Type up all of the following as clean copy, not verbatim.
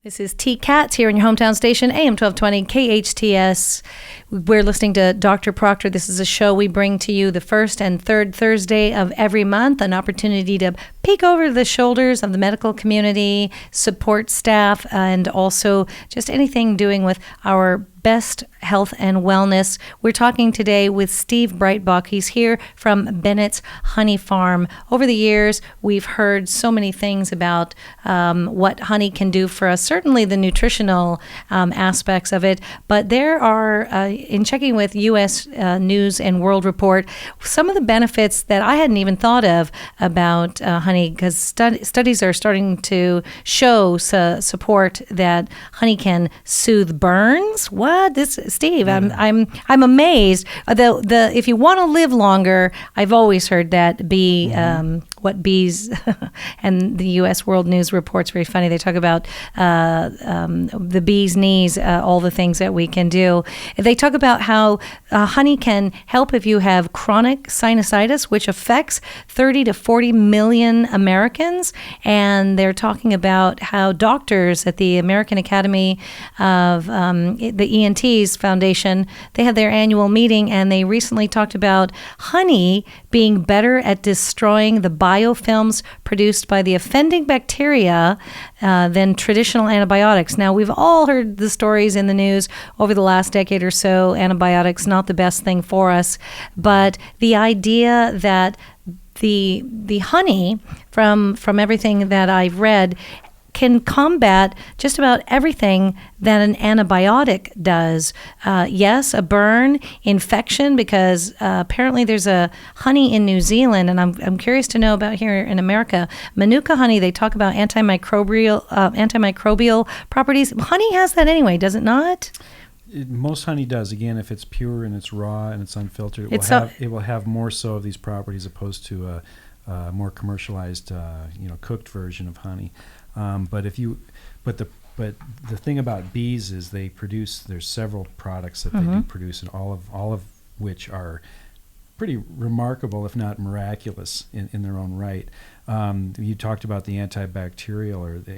This is T Cats here in your hometown station, AM 1220 KHTS. We're listening to Dr. Proctor. This is a show we bring to you the first and third Thursday of every month, an opportunity to peek over the shoulders of the medical community, support staff, and also just anything doing with our best health and wellness. We're talking today with Steve Breitbach. He's here from Bennett's Honey Farm. Over the years, we've heard so many things about what honey can do for us, certainly the nutritional aspects of it, but there are, in checking with U.S. News and World Report, some of the benefits that I hadn't even thought of about honey, because studies are starting to show support that honey can soothe burns. What? Steve, I'm amazed. If you want to live longer, I've always heard that what bees and the U.S. World News Report's very funny. They talk about the bee's knees, all the things that we can do. They talk about how honey can help if you have chronic sinusitis, which affects 30 to 40 million Americans. And they're talking about how doctors at the American Academy of the ENT's Foundation, they had their annual meeting, and they recently talked about honey being better at destroying the biofilms produced by the offending bacteria than traditional antibiotics. Now, we've all heard the stories in the news over the last decade or so. Antibiotics, not the best thing for us. But the idea that the honey, from everything that I've read, can combat just about everything that an antibiotic does. Yes, a burn, infection, because apparently there's a honey in New Zealand, and I'm curious to know about here in America. Manuka honey, they talk about antimicrobial properties. Honey has that anyway, does it not? Most honey does. Again, if it's pure and it's raw and it's unfiltered, it will have more so of these properties opposed to a more commercialized, cooked version of honey. But the thing about bees is there's several products that they do produce, and all of which are pretty remarkable, if not miraculous, in their own right. You talked about the antibacterial or the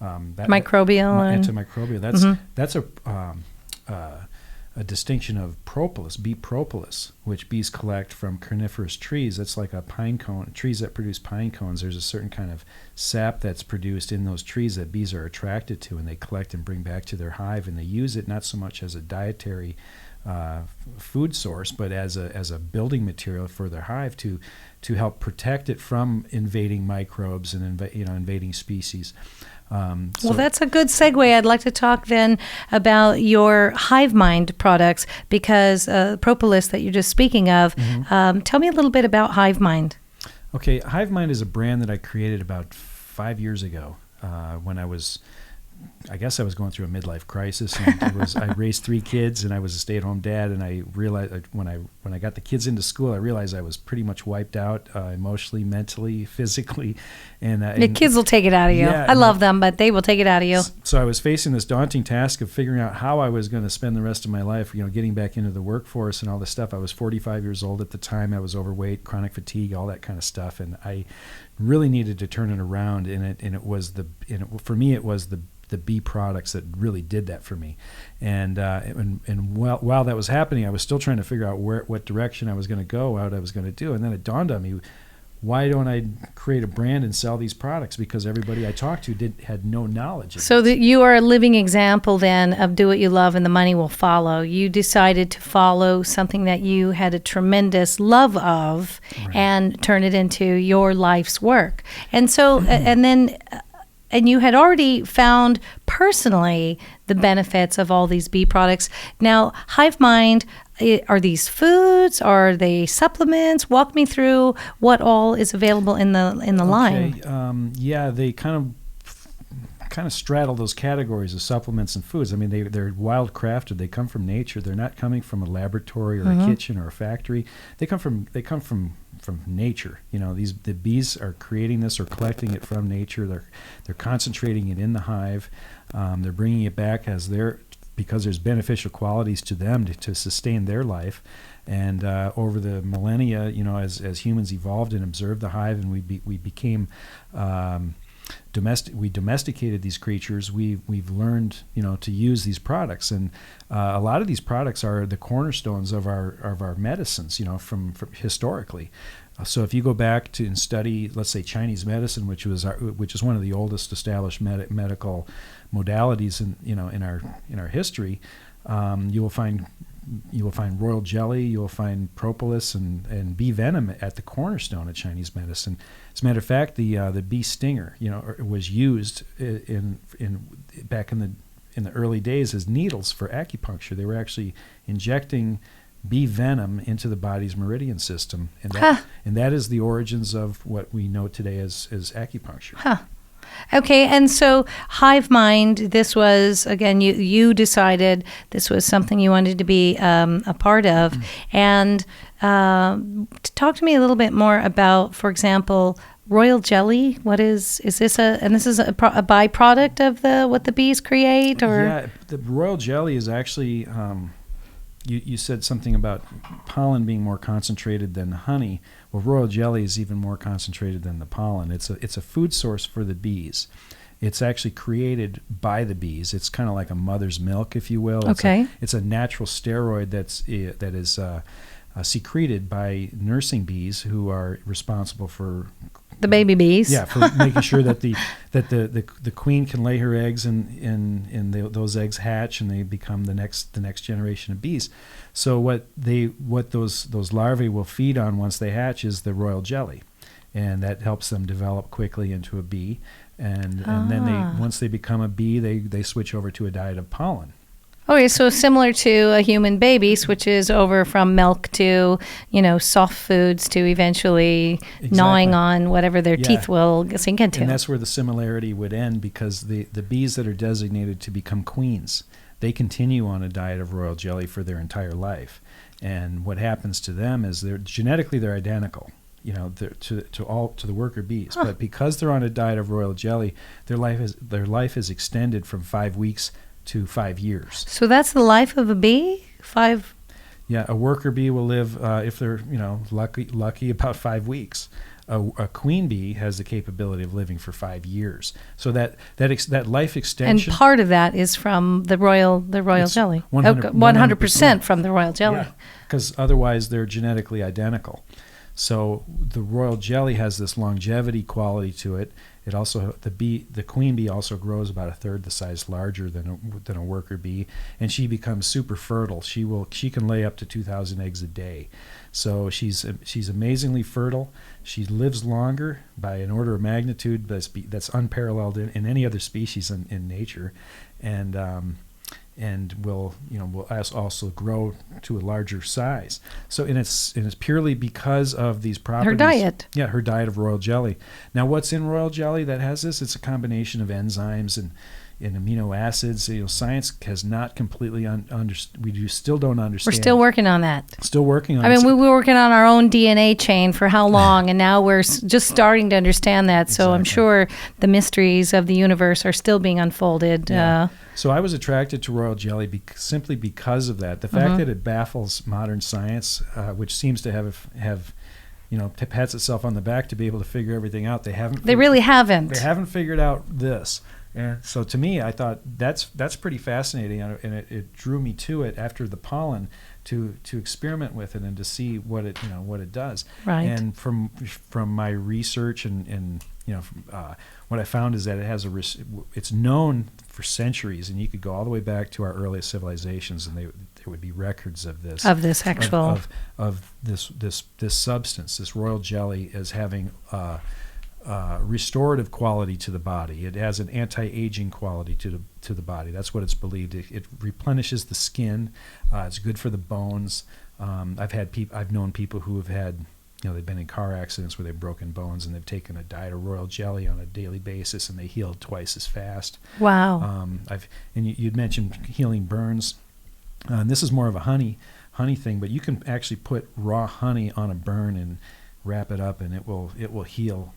microbial. Antimicrobial. That's a distinction of propolis, bee propolis, which bees collect from coniferous trees. That's like a pine cone. Trees that produce pine cones, there's a certain kind of sap that's produced in those trees that bees are attracted to, and they collect and bring back to their hive, and they use it not so much as a dietary food source, but as a building material for their hive to help protect it from invading microbes and invading species. Well, that's a good segue. I'd like to talk then about your Hive Mind products, because propolis that you're just speaking of. Tell me a little bit about Hive Mind. Okay, Hive Mind is a brand that I created about 5 years ago when I was going through a midlife crisis, and I raised 3 kids, and I was a stay-at-home dad, and I realized when I got the kids into school, I realized I was pretty much wiped out emotionally, mentally, physically, and the kids will take it out of you. Yeah, I love them, but they will take it out of you. So I was facing this daunting task of figuring out how I was going to spend the rest of my life, getting back into the workforce and all this stuff. I was 45 years old at the time. I was overweight, chronic fatigue, all that kind of stuff, and I really needed to turn it around. For me, it was the bee products that really did that for me, and while that was happening, I was still trying to figure out what direction I was going to go, what I was going to do, and then it dawned on me, why don't I create a brand and sell these products? Because everybody I talked to had no knowledge. So that you are a living example then of do what you love and the money will follow. You decided to follow something that you had a tremendous love of, right, and turn it into your life's work. And so, and you had already found personally the benefits of all these bee products. Now, Hive Mind, are these foods? Are they supplements? Walk me through what all is available in the line. They kind of straddle those categories of supplements and foods. I mean, they're wild crafted. They come from nature. They're not coming from a laboratory or a kitchen or a factory. They come from nature. The bees are creating this or collecting it from nature. They're concentrating it in the hive. They're bringing it back because there's beneficial qualities to them to sustain their life. And over the millennia, as humans evolved and observed the hive, and we became we domesticated these creatures, we've learned, to use these products, and a lot of these products are the cornerstones of our medicines, from historically. So if you go back to and study, let's say, Chinese medicine, which is one of the oldest established medical modalities in our history, you will find royal jelly, you will find propolis and bee venom at the cornerstone of Chinese medicine. As a matter of fact, the bee stinger, was used back in the early days as needles for acupuncture. They were actually injecting bee venom into the body's meridian system, and that is the origins of what we know today as acupuncture. Huh. Okay, and so hive mind, this was, again, you decided this was something you wanted to be a part of. And talk to me a little bit more about, for example, royal jelly. What is this this is a byproduct of what the bees create? Or? Yeah, the royal jelly is actually, you said something about pollen being more concentrated than honey. Well, royal jelly is even more concentrated than the pollen. It's a food source for the bees. It's actually created by the bees. It's kind of like a mother's milk, if you will. Okay. It's a natural steroid that is secreted by nursing bees who are responsible for the baby bees. Yeah, for making sure that the queen can lay her eggs and those eggs hatch and they become the next generation of bees. So what those larvae will feed on once they hatch is the royal jelly, and that helps them develop quickly into a bee. And then once they become a bee, they switch over to a diet of pollen. Okay, so similar to a human baby switches over from milk to, soft foods to eventually gnawing on whatever their teeth will sink into. And that's where the similarity would end, because the bees that are designated to become queens, they continue on a diet of royal jelly for their entire life. And what happens to them is they're identical, to the worker bees. But because they're on a diet of royal jelly, their life is extended from 5 weeks to 5 years. So that's the life of a bee? 5? Yeah, a worker bee will live, if they're lucky, about 5 weeks. A queen bee has the capability of living for 5 years. So that life extension. And part of that is from the royal jelly. 100% from the royal jelly. Because otherwise they're genetically identical. So the royal jelly has this longevity quality to it. It also the queen bee also grows about a third the size larger than a worker bee, and she becomes super fertile. She can lay up to 2,000 eggs a day. So she's amazingly fertile. She lives longer by an order of magnitude that's unparalleled in any other species in nature, and will also grow to a larger size. So and it's purely because of these properties. Her diet. Yeah, her diet of royal jelly. Now, what's in royal jelly that has this? It's a combination of enzymes and amino acids. Science has not completely still don't understand. We're still working on that. Still working on it. I mean, we were working on our own DNA chain for how long, and now we're just starting to understand that. So I'm sure the mysteries of the universe are still being unfolded. Yeah. So I was attracted to royal jelly simply because of that. The fact that it baffles modern science, which seems to have pats itself on the back to be able to figure everything out. They really haven't. They haven't figured out this. And so to me, I thought that's pretty fascinating, and it drew me to it after the pollen to experiment with it and to see what it does. Right. And from my research and what I found is that it's known for centuries, and you could go all the way back to our earliest civilizations, and there would be records of this. Of this actual of this substance, this royal jelly, as having restorative quality to the body. It has an anti-aging quality to the body. That's what it's believed. It replenishes the skin. It's good for the bones. I've known people who have had, they've been in car accidents where they've broken bones, and they've taken a diet of royal jelly on a daily basis, and they healed twice as fast. Wow. You'd mentioned healing burns. And this is more of a honey thing, but you can actually put raw honey on a burn and wrap it up, and it will heal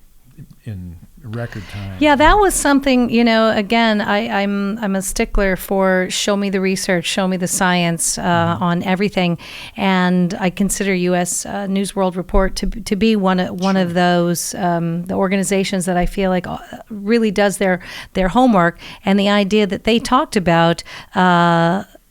in record time. Yeah, that was something, again, I'm a stickler for show me the research, show me the science on everything. And I consider U.S. News World Report to be one of those the organizations that I feel like really does their homework. And the idea that they talked about,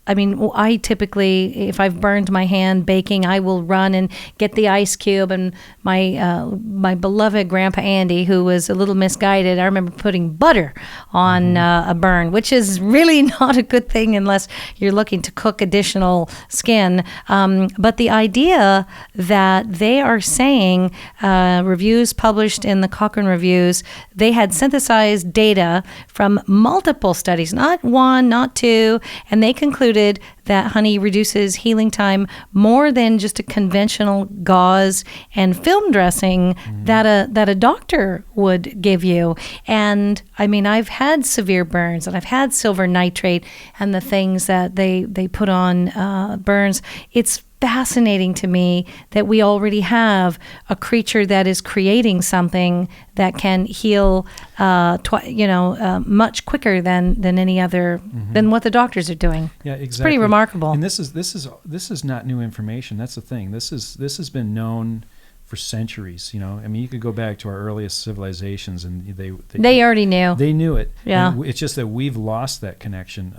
I typically, if I've burned my hand baking, I will run and get the ice cube. And my beloved Grandpa Andy, who was a little misguided, I remember putting butter on a burn, which is really not a good thing unless you're looking to cook additional skin. But the idea that they are saying, reviews published in the Cochrane Reviews, they had synthesized data from multiple studies, not one, not two, and they concluded that honey reduces healing time more than just a conventional gauze and film dressing that a doctor would give you. And I've had severe burns, and I've had silver nitrate and the things that they put on burns. It's fascinating to me that we already have a creature that is creating something that can heal much quicker than any other than what the doctors are doing. Yeah, exactly. It's pretty remarkable. And this is not new information. That's the thing. This has been known for centuries. You could go back to our earliest civilizations, and they already knew. They knew it. Yeah. And it's just that we've lost that connection.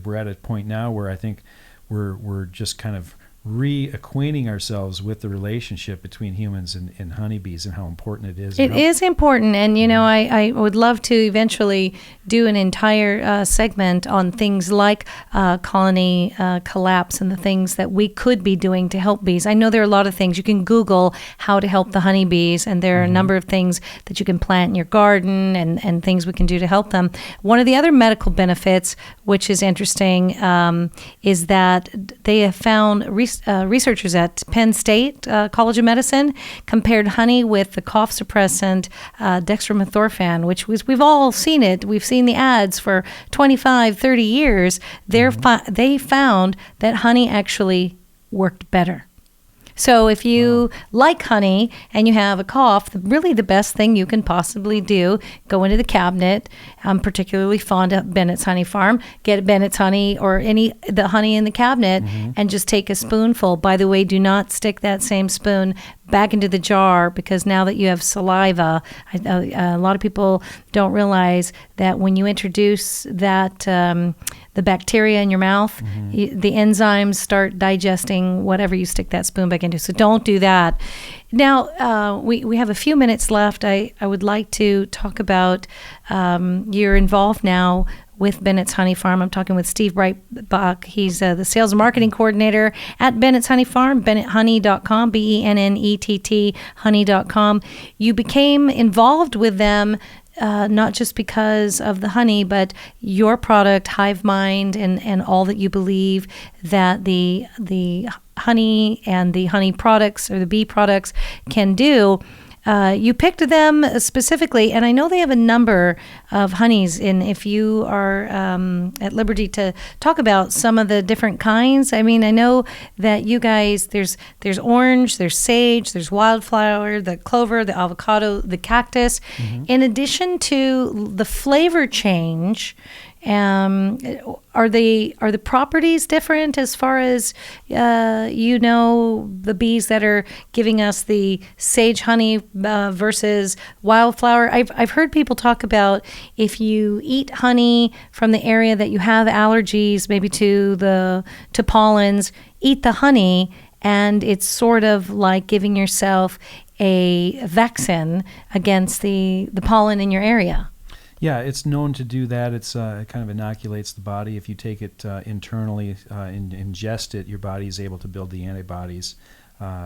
We're at a point now where I think we're just kind of reacquainting ourselves with the relationship between humans and honeybees and how important it is. It is important, and I would love to eventually do an entire segment on things like colony collapse and the things that we could be doing to help bees. I know there are a lot of things. You can Google how to help the honeybees, and there are a number of things that you can plant in your garden and things we can do to help them. One of the other medical benefits, which is interesting, is that they have found researchers at Penn State College of Medicine compared honey with the cough suppressant dextromethorphan, which we've all seen it. We've seen the ads for 25, 30 years. They found that honey actually worked better. So if you like honey and you have a cough, really the best thing you can possibly do, go into the cabinet. I'm particularly fond of Bennett's Honey Farm. Get Bennett's honey or the honey in the cabinet and just take a spoonful. By the way, do not stick that same spoon back into the jar, because now that you have saliva, a lot of people don't realize that when you introduce that the bacteria in your mouth, the enzymes start digesting whatever you stick that spoon back into. So don't do that. Now, we have a few minutes left. I would like to talk about you're involved now with Bennett's Honey Farm. I'm talking with Steve Breitbach. He's the sales and marketing coordinator at Bennett's Honey Farm, BennettHoney.com, BENNETT, honey.com. You became involved with them not just because of the honey, but your product, Hive Mind, and all that you believe that the honey and the honey products or the bee products can do. You picked them specifically, and I know they have a number of honeys. And if you are at liberty to talk about some of the different kinds, I know that you guys, there's orange, there's sage, there's wildflower, the clover, the avocado, the cactus. In addition to the flavor change, are the properties different as far as the bees that are giving us the sage honey versus wildflower? I've heard people talk about if you eat honey from the area that you have allergies, maybe to pollens, eat the honey, and it's sort of like giving yourself a vaccine against the pollen in your area. Yeah, it's known to do that. It kind of inoculates the body. If you take it internally and ingest it, your body is able to build the antibodies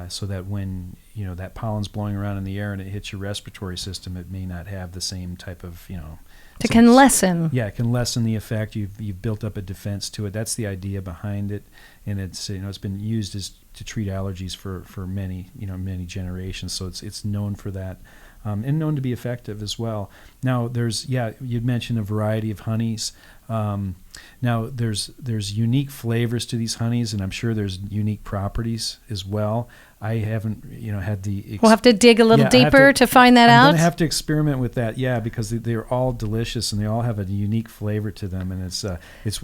so that when that pollen's blowing around in the air and it hits your respiratory system, it may not have the same type of It can lessen. Yeah, it can lessen the effect. You've built up a defense to it. That's the idea behind it, and it's it's been used to treat allergies for many many generations. So it's known for that. And known to be effective as well. Now, you'd mentioned a variety of honeys. Now there's unique flavors to these honeys, and I'm sure there's unique properties as well. I haven't, had the. We'll have to dig a little deeper to find that out. I'm going to have to experiment with that, because they're all delicious and they all have a unique flavor to them, and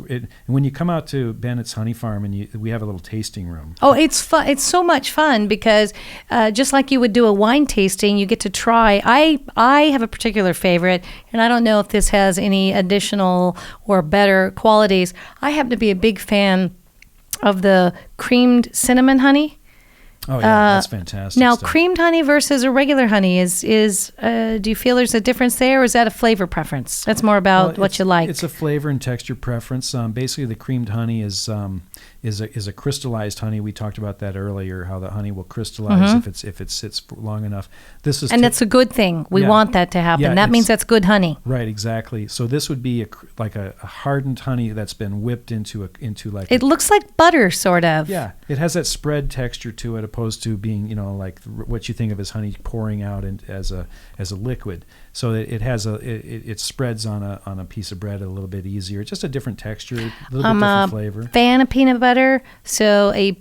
and when you come out to Bennett's Honey Farm and we have a little tasting room. Oh, it's fun! It's so much fun because just like you would do a wine tasting, you get to try. I have a particular favorite, and I don't know if this has any additional or better qualities. I happen to be a big fan of the creamed cinnamon honey. Oh yeah, that's fantastic. Now, stuff. Creamed honey versus a regular honey is do you feel there's a difference there, or is that a flavor preference? That's more about what you like. It's a flavor and texture preference. Basically, the creamed honey is a crystallized honey. We talked about that earlier, how the honey will crystallize if it sits for long enough. That's a good thing. We want that to happen. Yeah, that means that's good honey. Right, exactly. So this would be like a hardened honey that's been whipped into like. It looks like butter, sort of. Yeah, it has that spread texture to it, opposed to being like what you think of as honey pouring out as a liquid. So it has it spreads on a piece of bread a little bit easier. It's just a different texture, a little bit different flavor. Fan of peanut butter,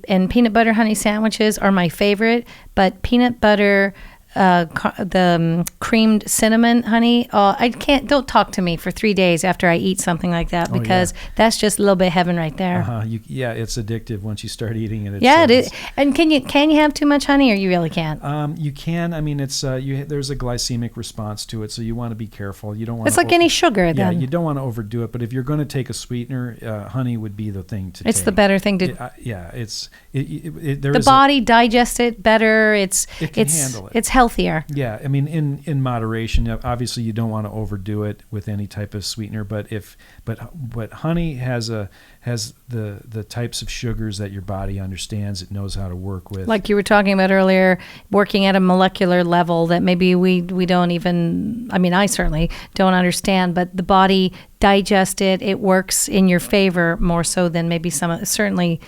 and peanut butter honey sandwiches are my favorite. But peanut butter, the creamed cinnamon honey, I can't. Don't talk to me for 3 days after I eat something like that, because that's just a little bit heaven right there. It's addictive once you start eating it. It is. And can you have too much honey, or you really can't? You can. I mean, it's there's a glycemic response to it, so you want to be careful. You don't want. It's like any sugar. Then. Yeah, you don't want to overdo it. But if you're going to take a sweetener, honey would be the thing to take. It's the better thing to. The body digests it better. It can handle it. It's healthier. Yeah, I mean, in moderation. Obviously, you don't want to overdo it with any type of sweetener. But honey has the types of sugars that your body understands. It knows how to work with. Like you were talking about earlier, working at a molecular level that maybe we don't even. I mean, I certainly don't understand. But the body digests it. It works in your favor more so than maybe certainly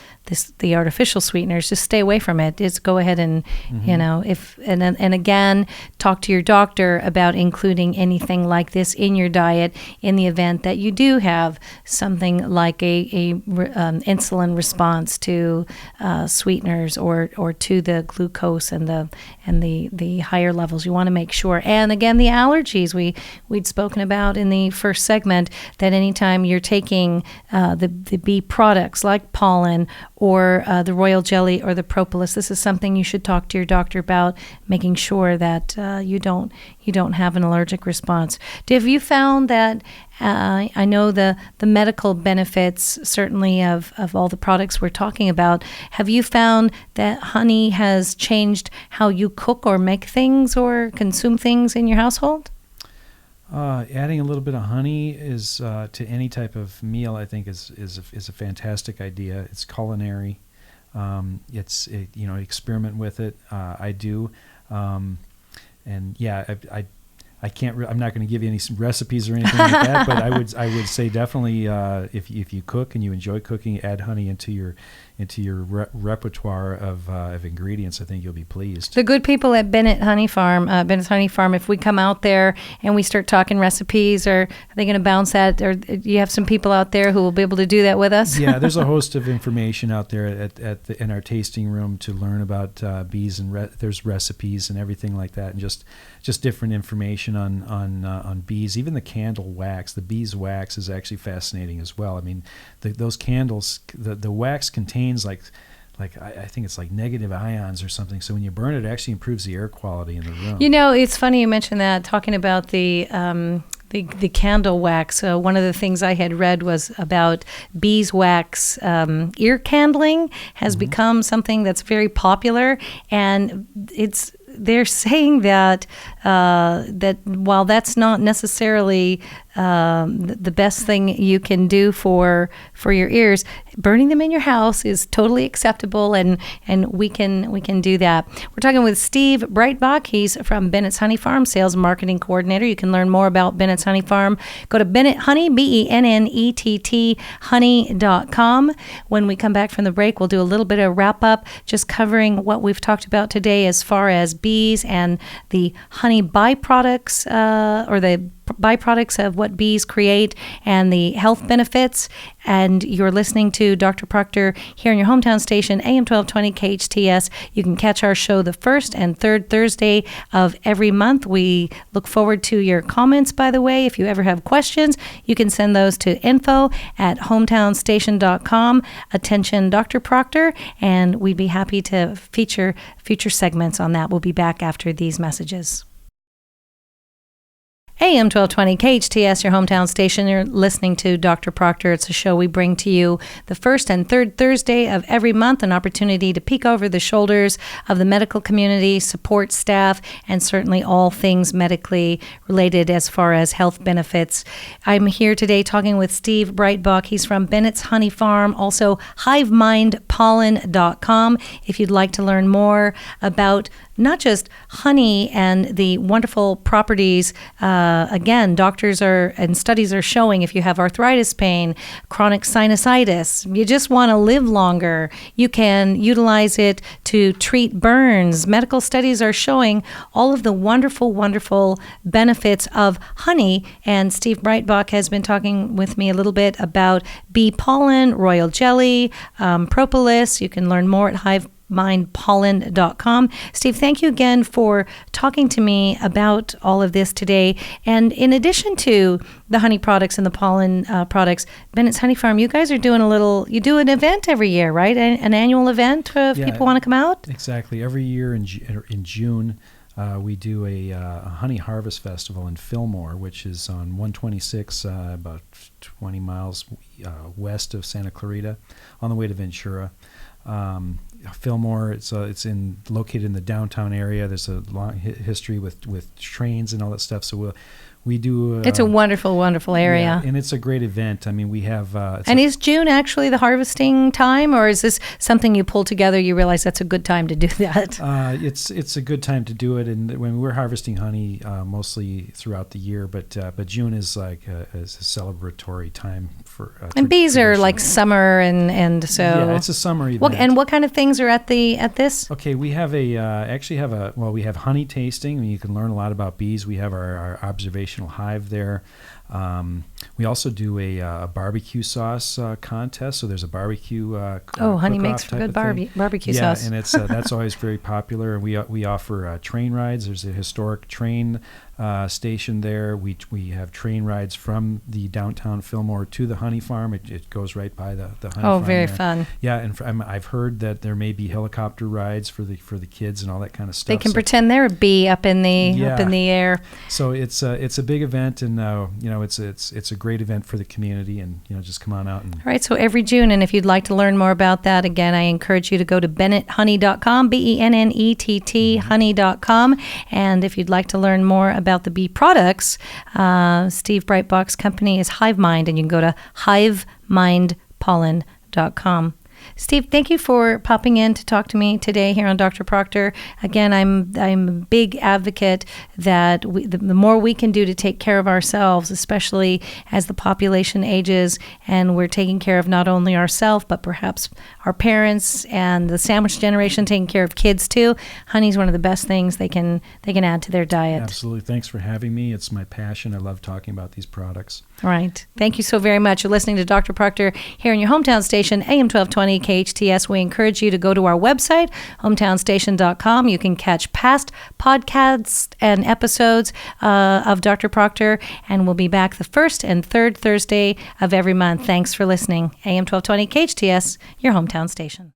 the artificial sweeteners. Just stay away from it. Just go ahead and and again, talk to your doctor about including anything like this in your diet in the event that you do have something like a insulin response to sweeteners or to the glucose and the higher levels. You want to make sure. And again, the allergies we'd spoken about in the first segment, that anytime you're taking the bee products like pollen or the royal jelly or the propolis, this is something you should talk to your doctor about, making sure that you don't have an allergic response. Have you found that I know the medical benefits certainly of all the products we're talking about. Have you found that honey has changed how you cook or make things or consume things in your household? Adding a little bit of honey is to any type of meal, I think, is a fantastic idea. It's culinary. Experiment with it. I do, and I can't. I'm not going to give you any recipes or anything like that. But I would say definitely if you cook and you enjoy cooking, add honey into your repertoire of ingredients. I think you'll be pleased. The good people at Bennett's Honey Farm, if we come out there and we start talking recipes, are they going to bounce that? Or do you have some people out there who will be able to do that with us? Yeah, there's a host of information out there in our tasting room to learn about bees, and there's recipes and everything like that, and just different information on bees. Even the candle wax, the beeswax, is actually fascinating as well. I mean, those candles, the wax contains like I think it's like negative ions or something. So when you burn it, it actually improves the air quality in the room. It's funny you mentioned that, talking about the candle wax. One of the things I had read was about beeswax ear candling has become something that's very popular, and they're saying that while that's not necessarily the best thing you can do for your ears, burning them in your house is totally acceptable, and we can do that. We're talking with Steve Breitbach. He's from Bennett's Honey Farm, Sales and Marketing Coordinator. You can learn more about Bennett's Honey Farm. Go to Bennett Honey, BENNETT honey.com. When we come back from the break, we'll do a little bit of wrap up, just covering what we've talked about today as far as bees and the honey byproducts or the byproducts of what bees create and the health benefits. And you're listening to Dr. Proctor here in your hometown station, AM 1220 KHTS. You can catch our show the first and third Thursday of every month. We look forward to your comments, by the way. If you ever have questions, you can send those to info@hometownstation.com. Attention, Dr. Proctor, and we'd be happy to feature future segments on that. We'll be back after these messages. AM 1220 KHTS, your hometown station. You're listening to Dr. Proctor. It's a show we bring to you the first and third Thursday of every month, an opportunity to peek over the shoulders of the medical community, support staff, and certainly all things medically related as far as health benefits. I'm here today talking with Steve Breitbach. He's from Bennett's Honey Farm, also HivemindPollen.com. If you'd like to learn more about not just honey and the wonderful properties. Again, doctors and studies are showing if you have arthritis pain, chronic sinusitis, you just want to live longer, you can utilize it to treat burns. Medical studies are showing all of the wonderful, wonderful benefits of honey. And Steve Breitbach has been talking with me a little bit about bee pollen, royal jelly, propolis. You can learn more at HivemindPollen.com. Steve, thank you again for talking to me about all of this today. And in addition to the honey products and the pollen products, Bennett's Honey Farm, you guys are doing you do an event every year, right? An annual event if people want to come out? Exactly. Every year in June, we do a honey harvest festival in Fillmore, which is on 126, about 20 miles west of Santa Clarita, on the way to Ventura. Fillmore, it's located in the downtown area. There's a long history with trains and all that stuff. So we do. It's a wonderful, wonderful area, yeah, and it's a great event. I mean, we have. Is June actually the harvesting time, or is this something you pull together? You realize that's a good time to do that. It's a good time to do it, and when we're harvesting honey, mostly throughout the year, but June is like a celebratory time for. And bees are like summer, and so. Yeah, it's a summer event. And what kind of things are at this? Okay, we have we have honey tasting. I mean, you can learn a lot about bees. We have our observational hive there. We also do a barbecue sauce contest. So there's a barbecue. Honey makes for good barbecue sauce. Yeah, and it's that's always very popular. And we offer train rides. There's a historic train station there. We have train rides from the downtown Fillmore to the honey farm. It goes right by the honey farm. Oh, very there. fun. Yeah, and I've heard that there may be helicopter rides for the kids and all that kind of stuff. They can pretend they're a bee up in the air. So it's a big event, and it's a great event for the community, and just come on out. All right, so every June, and if you'd like to learn more about that, again, I encourage you to go to BennettHoney.com, BENNETT honey.com, and if you'd like to learn more about the bee products, Steve Breitbach's company is HiveMind, and you can go to HivemindPollen.com. Steve, thank you for popping in to talk to me today here on Dr. Proctor. Again, I'm a big advocate that the more we can do to take care of ourselves, especially as the population ages, and we're taking care of not only ourselves, but perhaps our parents and the sandwich generation taking care of kids too. Honey's one of the best things they can add to their diet. Absolutely. Thanks for having me. It's my passion. I love talking about these products. All right. Thank you so very much. You're listening to Dr. Proctor here in your hometown station, AM 1220 KHTS. We encourage you to go to our website, hometownstation.com. You can catch past podcasts and episodes of Dr. Proctor, and we'll be back the first and third Thursday of every month. Thanks for listening. AM 1220 KHTS, your hometown station.